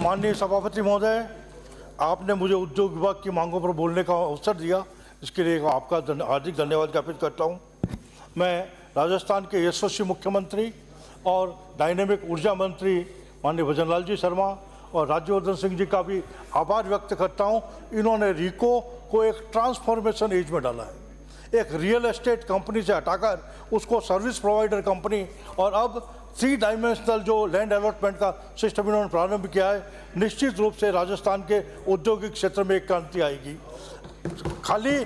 माननीय सभापति महोदय, आपने मुझे उद्योग विभाग की मांगों पर बोलने का अवसर दिया, इसके लिए आपका हार्दिक धन्यवाद ज्ञापित करता हूं। मैं राजस्थान के यशस्वी मुख्यमंत्री और डायनेमिक ऊर्जा मंत्री माननीय भजनलाल जी शर्मा और राज्यवर्धन सिंह जी का भी आभार व्यक्त करता हूं। इन्होंने रिको को एक ट्रांसफॉर्मेशन एज में डाला है, एक रियल एस्टेट कंपनी से हटाकर उसको सर्विस प्रोवाइडर कंपनी और अब 3 डायमेंशनल जो लैंड अलॉटमेंट का सिस्टम इन्होंने प्रारंभ किया है। निश्चित रूप से राजस्थान के औद्योगिक क्षेत्र में एक क्रांति आएगी। खाली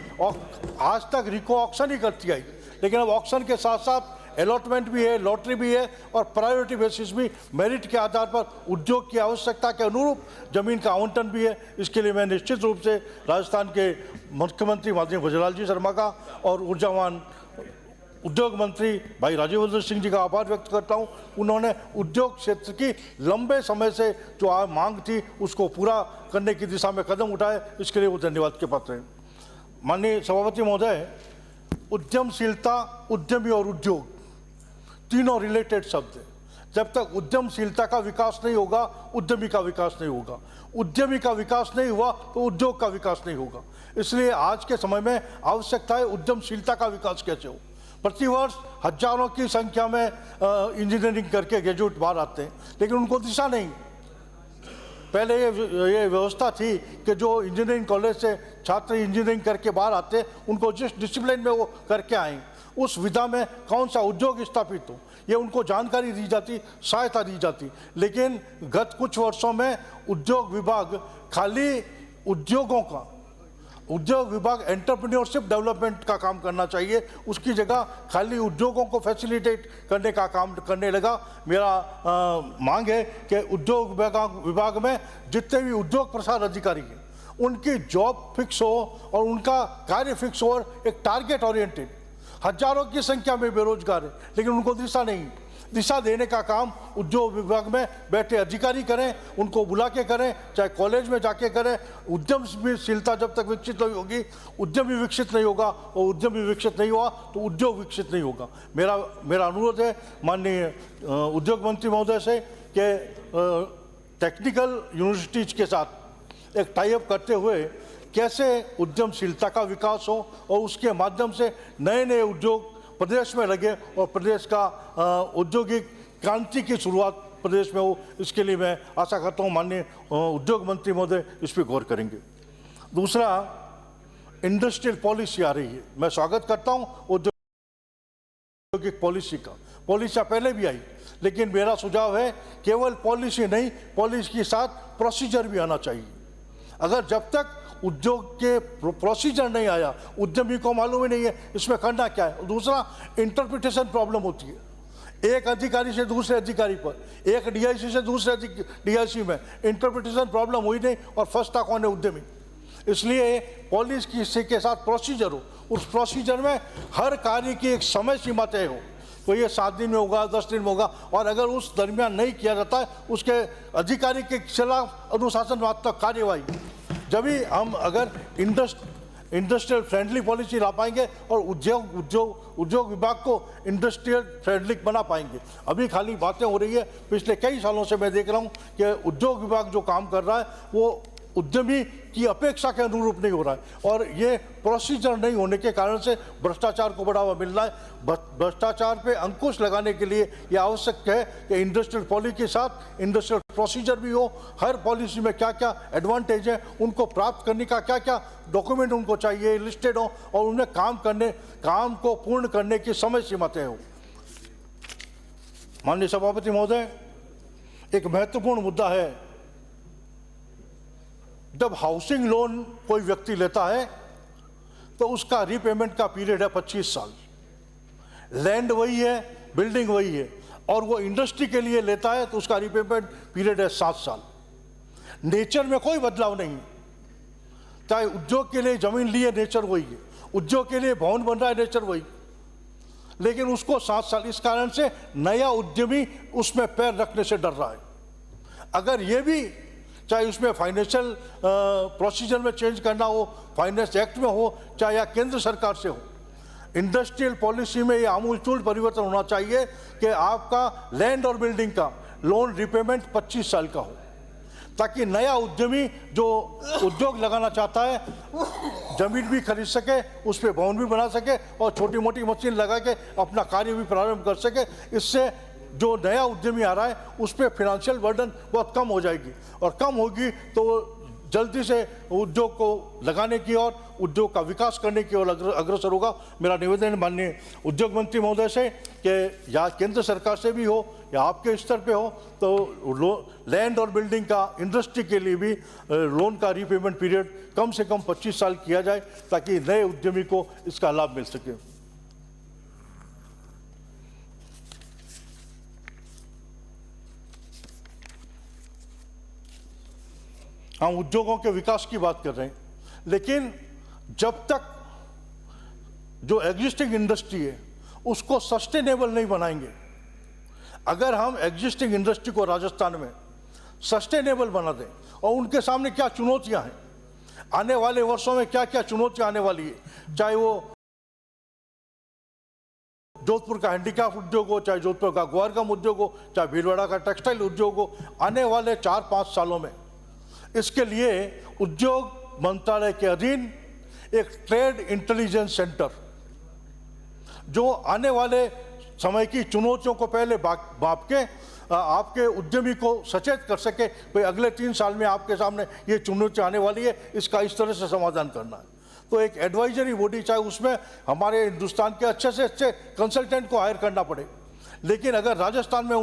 आज तक रिको ऑक्शन ही करती आई, लेकिन अब ऑक्शन के साथ साथ अलॉटमेंट भी है, लॉटरी भी है और प्रायोरिटी बेसिस भी मेरिट के आधार पर उद्योग की आवश्यकता के अनुरूप जमीन का आवंटन भी है। इसके लिए मैं निश्चित रूप से राजस्थान के मुख्यमंत्री माननीय भजनलाल जी शर्मा का और ऊर्जावान उद्योग मंत्री भाई राज्यवर्धन सिंह जी का आभार व्यक्त करता हूं। उन्होंने उद्योग क्षेत्र की लंबे समय से जो मांग थी उसको पूरा करने की दिशा में कदम उठाए, इसके लिए वो धन्यवाद के पात्र हैं। माननीय सभापति महोदय, उद्यमशीलता, उद्यमी और उद्योग तीनों रिलेटेड शब्द हैं। जब तक उद्यमशीलता का विकास नहीं होगा, उद्यमी का विकास नहीं होगा। उद्यमी का विकास नहीं हुआ तो उद्योग का विकास नहीं होगा। इसलिए आज के समय में आवश्यकता है उद्यमशीलता का विकास कैसे हो। प्रतिवर्ष हजारों की संख्या में इंजीनियरिंग करके ग्रेजुएट बाहर आते हैं, लेकिन उनको दिशा नहीं। पहले ये व्यवस्था थी कि जो इंजीनियरिंग कॉलेज से छात्र इंजीनियरिंग करके बाहर आते, उनको जिस डिसिप्लिन में वो करके आए उस विधा में कौन सा उद्योग स्थापित हो, ये उनको जानकारी दी जाती, सहायता दी जाती। लेकिन गत कुछ वर्षों में उद्योग विभाग खाली उद्योग विभाग एंटरप्रेन्योरशिप डेवलपमेंट का काम करना चाहिए, उसकी जगह खाली उद्योगों को फैसिलिटेट करने का काम करने लगा। मेरा मांग है कि उद्योग विभाग में जितने भी उद्योग प्रसार अधिकारी हैं उनकी जॉब फिक्स हो और उनका कार्य फिक्स हो और एक टारगेट ओरिएंटेड। हजारों की संख्या में बेरोजगार है, लेकिन उनको दिशा नहीं। दिशा देने का काम उद्योग विभाग में बैठे अधिकारी करें, उनको बुला के करें, चाहे कॉलेज में जाके करें। उद्यमशीलता जब तक विकसित नहीं होगी, उद्यमी विकसित नहीं होगा और उद्यमी विकसित नहीं हुआ तो उद्योग विकसित नहीं होगा। मेरा अनुरोध है माननीय उद्योग मंत्री महोदय से कि टेक्निकल यूनिवर्सिटीज के साथ एक टाई अप करते हुए कैसे उद्यमशीलता का विकास हो और उसके माध्यम से नए नए उद्योग प्रदेश में लगे और प्रदेश का औद्योगिक क्रांति की शुरुआत प्रदेश में हो। इसके लिए मैं आशा करता हूँ माननीय उद्योग मंत्री महोदय इस पर गौर करेंगे। दूसरा, इंडस्ट्रियल पॉलिसी आ रही है, मैं स्वागत करता हूँ औद्योगिक पॉलिसी का। पॉलिसियाँ पहले भी आई, लेकिन मेरा सुझाव है केवल पॉलिसी नहीं, पॉलिसी के साथ प्रोसीजर भी आना चाहिए। अगर जब तक उद्योग के प्रोसीजर नहीं आया, उद्यमी को मालूम ही नहीं है इसमें करना क्या है। दूसरा, इंटरप्रिटेशन प्रॉब्लम होती है, एक अधिकारी से दूसरे अधिकारी पर, एक डीआईसी से दूसरे डीआईसी में इंटरप्रिटेशन प्रॉब्लम हुई नहीं और फंसता कौन है? उद्यमी। इसलिए पॉलिसी के साथ प्रोसीजर हो, उस प्रोसीजर में हर कार्य की एक समय सीमा तय हो, तो ये 7 दिन में होगा, 10 दिन में होगा, और अगर उस दरमियान नहीं किया जाता है उसके अधिकारी के खिलाफ अनुशासनात्मक कार्यवाही। जब भी हम अगर इंडस्ट्रियल फ्रेंडली पॉलिसी ला पाएंगे और उद्योग विभाग को इंडस्ट्रियल फ्रेंडली बना पाएंगे। अभी खाली बातें हो रही है, पिछले कई सालों से मैं देख रहा हूँ कि उद्योग विभाग जो काम कर रहा है वो उद्यमी की अपेक्षा के अनुरूप नहीं हो रहा है और ये प्रोसीजर नहीं होने के कारण से भ्रष्टाचार को बढ़ावा मिल रहा है। भ्रष्टाचार पे अंकुश लगाने के लिए ये आवश्यक है कि इंडस्ट्रियल पॉलिसी के साथ इंडस्ट्रियल प्रोसीजर भी हो। हर पॉलिसी में क्या क्या एडवांटेज है, उनको प्राप्त करने का क्या क्या डॉक्यूमेंट उनको चाहिए, लिस्टेड हो और उनमें काम को पूर्ण करने की समय सीमा तय हो। माननीय सभापति महोदय, एक महत्वपूर्ण मुद्दा है, जब हाउसिंग लोन कोई व्यक्ति लेता है तो उसका रीपेमेंट का पीरियड है 25 साल। लैंड वही है, बिल्डिंग वही है, और वो इंडस्ट्री के लिए लेता है तो उसका रीपेमेंट पीरियड है 7 साल। नेचर में कोई बदलाव नहीं, चाहे उद्योग के लिए जमीन लिए नेचर वही है, उद्योग के लिए भवन बन रहा है नेचर वही, लेकिन उसको 7 साल। इस कारण से नया उद्यमी उसमें पैर रखने से डर रहा है। अगर ये भी चाहे उसमें फाइनेंशियल प्रोसीजर में चेंज करना हो, फाइनेंस एक्ट में हो, चाहे या केंद्र सरकार से हो, इंडस्ट्रियल पॉलिसी में ये आमूलचूल परिवर्तन होना चाहिए कि आपका लैंड और बिल्डिंग का लोन रिपेमेंट 25 साल का हो। ताकि नया उद्यमी जो उद्योग लगाना चाहता है जमीन भी खरीद सके, उस पर भवन भी बना सके और छोटी मोटी मशीन लगा के अपना कार्य भी प्रारंभ कर सके। इससे जो नया उद्यमी आ रहा है उस पर फिनेंशियल बर्डन बहुत कम हो जाएगी और कम होगी तो जल्दी से उद्योग को लगाने की और उद्योग का विकास करने की ओर अग्रसर होगा। मेरा निवेदन माननीय उद्योग मंत्री महोदय से कि या केंद्र सरकार से भी हो या आपके स्तर पे हो तो लैंड और बिल्डिंग का इंडस्ट्री के लिए भी लोन का रीपेमेंट पीरियड कम से कम 25 साल किया जाए ताकि नए उद्यमी को इसका लाभ मिल सके। हम उद्योगों के विकास की बात कर रहे हैं, लेकिन जब तक जो एग्जिस्टिंग इंडस्ट्री है उसको सस्टेनेबल नहीं बनाएंगे, अगर हम एग्जिस्टिंग इंडस्ट्री को राजस्थान में सस्टेनेबल बना दें और उनके सामने क्या चुनौतियां हैं, आने वाले वर्षों में क्या क्या चुनौतियां आने वाली है, चाहे वो जोधपुर का हैंडीक्राफ्ट उद्योग हो, चाहे जोधपुर का ग्वारगम उद्योग हो, चाहे भीलवाड़ा का टेक्सटाइल उद्योग हो, आने वाले 4-5 सालों में इसके लिए उद्योग मंत्रालय के अधीन एक ट्रेड इंटेलिजेंस सेंटर जो आने वाले समय की चुनौतियों को पहले भाप के आपके उद्यमी को सचेत कर सके, भाई अगले 3 साल में आपके सामने ये चुनौती आने वाली है, इसका इस तरह से समाधान करना है। तो एक एडवाइजरी बॉडी, चाहे उसमें हमारे हिंदुस्तान के अच्छे से अच्छे कंसल्टेंट को हायर करना पड़े, लेकिन अगर राजस्थान में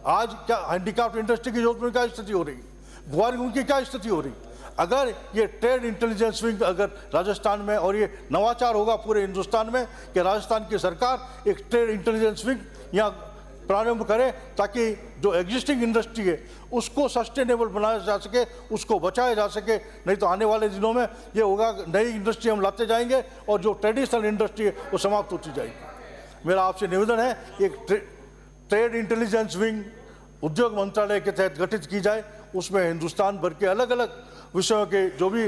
आज क्या हैंडीक्राफ्ट इंडस्ट्री की जोधपुर में क्या स्थिति हो रही है, ग्वारगम की क्या स्थिति हो रही, अगर ये ट्रेड इंटेलिजेंस विंग अगर राजस्थान में, और ये नवाचार होगा पूरे हिंदुस्तान में कि राजस्थान की सरकार एक ट्रेड इंटेलिजेंस विंग यहाँ प्रारंभ करे ताकि जो एग्जिस्टिंग इंडस्ट्री है उसको सस्टेनेबल बनाया जा सके, उसको बचाया जा सके। नहीं तो आने वाले दिनों में ये होगा नई इंडस्ट्री हम लाते जाएंगे और जो ट्रेडिशनल इंडस्ट्री है वो समाप्त होती जाएगी। मेरा आपसे निवेदन है एक ट्रेड इंटेलिजेंस विंग उद्योग मंत्रालय के तहत गठित की जाए, उसमें हिंदुस्तान भर के अलग अलग विषयों के जो भी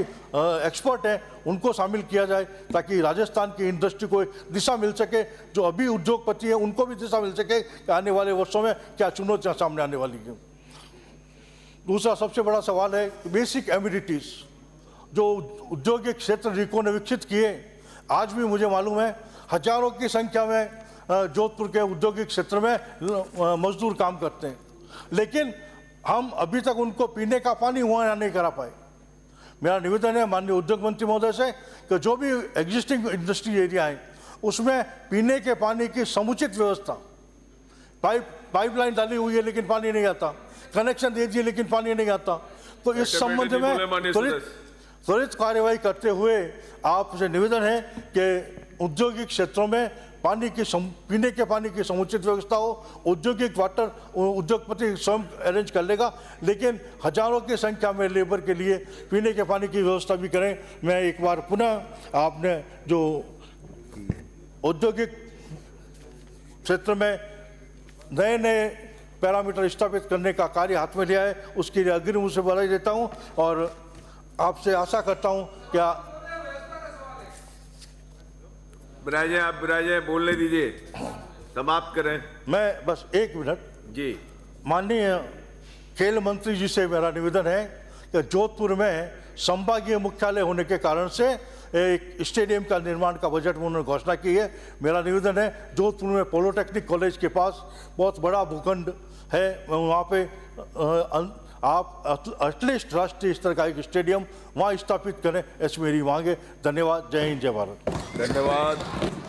एक्सपर्ट हैं उनको शामिल किया जाए ताकि राजस्थान की इंडस्ट्री को एक दिशा मिल सके, जो अभी उद्योगपति हैं उनको भी दिशा मिल सके कि आने वाले वर्षों में क्या चुनौतियां सामने आने वाली हैं। दूसरा सबसे बड़ा सवाल है बेसिक एमिनिटीज़ जो औद्योगिक क्षेत्र रिको ने विकसित किए, आज भी मुझे मालूम है हजारों की संख्या में जोधपुर के औद्योगिक क्षेत्र में मजदूर काम करते हैं, लेकिन हम अभी तक उनको पीने का पानी वहाँ नहीं करा पाए। मेरा निवेदन है माननीय उद्योग मंत्री महोदय से कि जो भी एग्जिस्टिंग इंडस्ट्री एरिया है उसमें पीने के पानी की समुचित व्यवस्था, पाइपलाइन डाली हुई है लेकिन पानी नहीं आता, कनेक्शन दे दिए लेकिन पानी नहीं आता, तो इस संबंध में त्वरित कार्यवाही करते हुए आपसे निवेदन है कि औद्योगिक क्षेत्रों में पीने के पानी की समुचित व्यवस्था हो। औद्योगिक वाटर उद्योगपति स्वयं अरेंज कर लेगा, लेकिन हजारों की संख्या में लेबर के लिए पीने के पानी की व्यवस्था भी करें। मैं एक बार पुनः आपने जो औद्योगिक क्षेत्र में नए नए पैरामीटर स्थापित करने का कार्य हाथ में लिया है उसके लिए अग्रिम से बधाई देता हूं और आपसे आशा करता हूं क्या बिराजे आप बिराजे बोलने दीजिए, समाप्त करें। मैं बस 1 मिनट जी। माननीय खेल मंत्री जी से मेरा निवेदन है कि जोधपुर में संभागीय मुख्यालय होने के कारण से एक स्टेडियम का निर्माण का बजट में उन्होंने घोषणा की है। मेरा निवेदन है जोधपुर में पॉलिटेक्निक कॉलेज के पास बहुत बड़ा भूखंड है, वहाँ पे आप एटलीस्ट राष्ट्रीय स्तर का एक स्टेडियम वहाँ स्थापित करें, ऐसी मेरी मांग है। धन्यवाद। जय हिंद, जय भारत। धन्यवाद।